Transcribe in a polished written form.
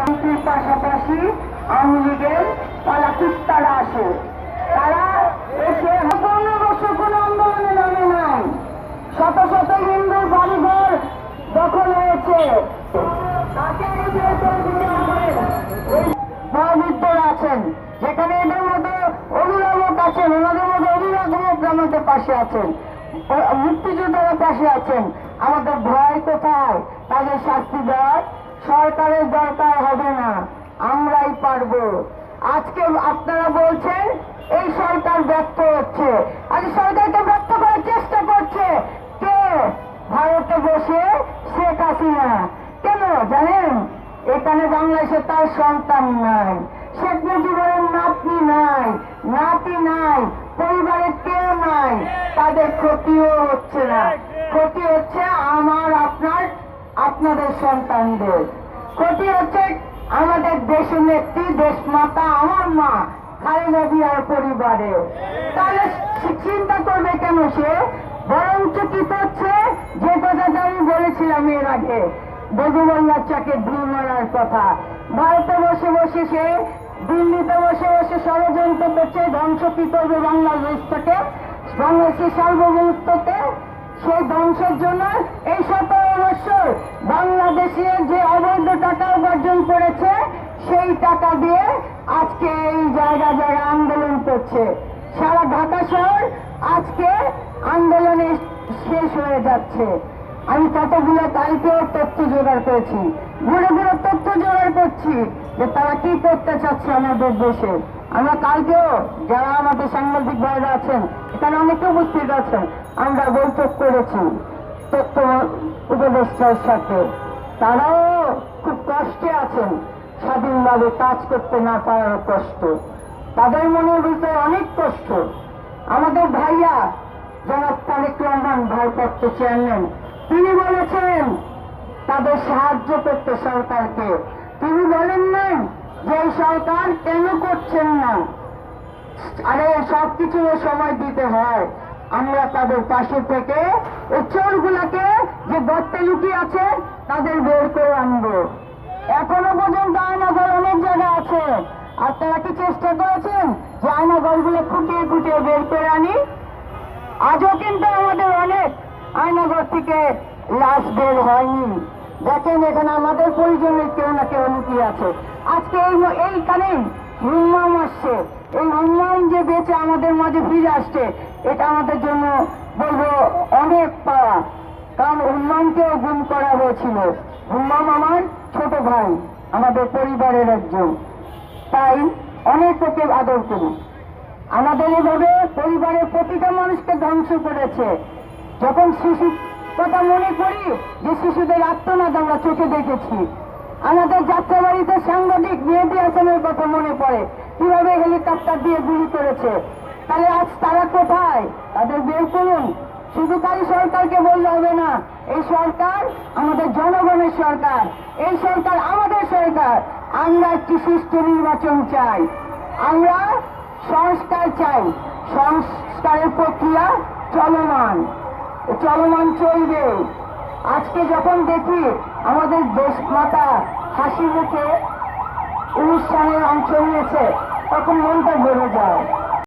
বিএনপির পাশাপাশি আওয়ামী লীগের পালাকুত্তারা আসে। তারা এসে ৫৫ বছর কোন আন্দোলনে নামে নাই। শত শত হিন্দুর বাড়িঘর দখল হয়েছে। মহাবীররা আছেন, যেখানে এদের মধ্যে অভিভাবক আছেন, ওনাদের মধ্যে অভিভাবক আমাদের পাশে আছেন, মুক্তিযোদ্ধারা পাশে আছেন। আমাদের ভয় কোথায়? তাদের শাস্তি দেওয়ার সরকারের দরকার হবে না, আমরাই পারবো। আজকে আপনারা বলছেন এই সরকার ব্যর্থ হচ্ছে। আজ সরকারকে ব্যর্থ করার চেষ্টা করছে কে? ভারতে বসে শেখ হাসিনা। কেন জানেন? এখানে বাংলাদেশে তার সন্তান নাই, শেখ মুজিবের নাতনি নাই, নাতি নাই, পরিবারের কেউ নাই। তাদের ক্ষতিও হচ্ছে না, ক্ষতি হচ্ছে আমার আপনার আপনাদের সন্তানদের, ক্ষতি হচ্ছে আমাদের দেশের নেত্রী দেশমাতা আমার মা খালেদা জিয়ার পরিবারে। তাহলে চিন্তা করবে কেন সে? বরঞ্চ কি করছে? যে কথাটা আমি বলেছিলাম এর আগে, বধুবল্লার চাকে ঢুল মারার কথা। ভারতে বসে বসে সে, দিল্লিতে বসে বসে ষড়যন্ত্র করছে ধ্বংস কি করবে বাংলাদেশটাকে, বাংলাদেশের সার্বভৌমত্বকে। সেই ধ্বংসের জন্য এই ১৭ বছর বাংলাদেশে যে অবৈধ টাকা উপার্জন করেছে সেই টাকা দিয়ে আজকে এই জায়গা জায়গা আন্দোলন করছে। সারা ঢাকা শহর আজকে আন্দোলনে শেষ হয়ে যাচ্ছে। আমি কতগুলো কালকেও তথ্য জোগাড় করেছি, ঘুরে ঘুরে তথ্য জোগাড় করছি যে তারা কি করতে চাচ্ছে আমাদের দেশে। আমরা কালকেও, যারা আমাদের সাংবাদিক ভাইরা আছেন এখানে অনেকে উপস্থিত আছেন, আমরা বৈঠক করেছি তথ্য উপদেষ্টার সাথে। তারাও খুব কষ্টে আছেন, স্বাধীনভাবে কাজ করতে না পারার কষ্ট, তাদের মনের ভিতরে অনেক কষ্ট। আমাদের ভাইয়া জনাব তারেক রহমান ভারপ্রাপ্ত চেয়ারম্যান, তিনি বলেছেন তাদের সাহায্য করতে সরকারকে। তিনি বলেন নাই যে এই সরকার কেন করছেন না, আরে সবকিছু সময় দিতে হয়। আমরা তাদের পাশে থেকে এই চোরগুলাকে যে গর্তে লুকিয়ে আছে তাদের বের করে আনবো। এখনো পর্যন্ত আয়নাঘর অনেক জায়গা আছে, আর তারা কি চেষ্টা করেছেন যে আয়নাঘরগুলো খুঁটিয়ে খুঁটিয়ে বের করে আনি? আজও কিন্তু আমাদের অনেক আয়নাঘর থেকে লাশ বের হয়নি। দেখেন এখানে আমাদের পরিজনের কেউ না কেউ লুকিয়ে আছে। আজকে এইখানে হুম্মাম আসছে, এই হুম্মাম যে বেঁচে আমাদের মাঝে ফিরে আসছে, এটা আমাদের জন্য বলবো অনেক পাওয়া। কারণ হুম্মামকেও গুম করা হয়েছিল। হুম্মাম আমার ছোট ভাই, আমাদের পরিবারের একজন, তাই অনেক ওকে আদর করি। আমাদের এভাবে পরিবারের প্রতিটা মানুষকে ধ্বংস করেছে। যখন শিশু কথা মনে করি যে শিশুদের আত্মনাদ আমরা চোখে দেখেছি, আমাদের যাত্রাবাড়িতে সাংবাদিক মেহেদী হাসানের কথা মনে পড়ে, কিভাবে হেলিকপ্টার দিয়ে গুলি করেছে। তাহলে আজ তারা কোথায়? তাদের বের করুন। শুধু খালি সরকারকে বললে হবে না, এই সরকার আমাদের জনগণের সরকার, এই সরকার আমাদের সরকার। আমরা একটি সুষ্ঠু নির্বাচন চাই, আমরা সংস্কার চাই। সংস্কারের প্রক্রিয়া চলমান চলবে। আজকে যখন দেখি আমাদের দেশ মাতা হাসি মুখে অনুষ্ঠানে অংশ নিয়েছে, তখন মনটা ভরে যায়।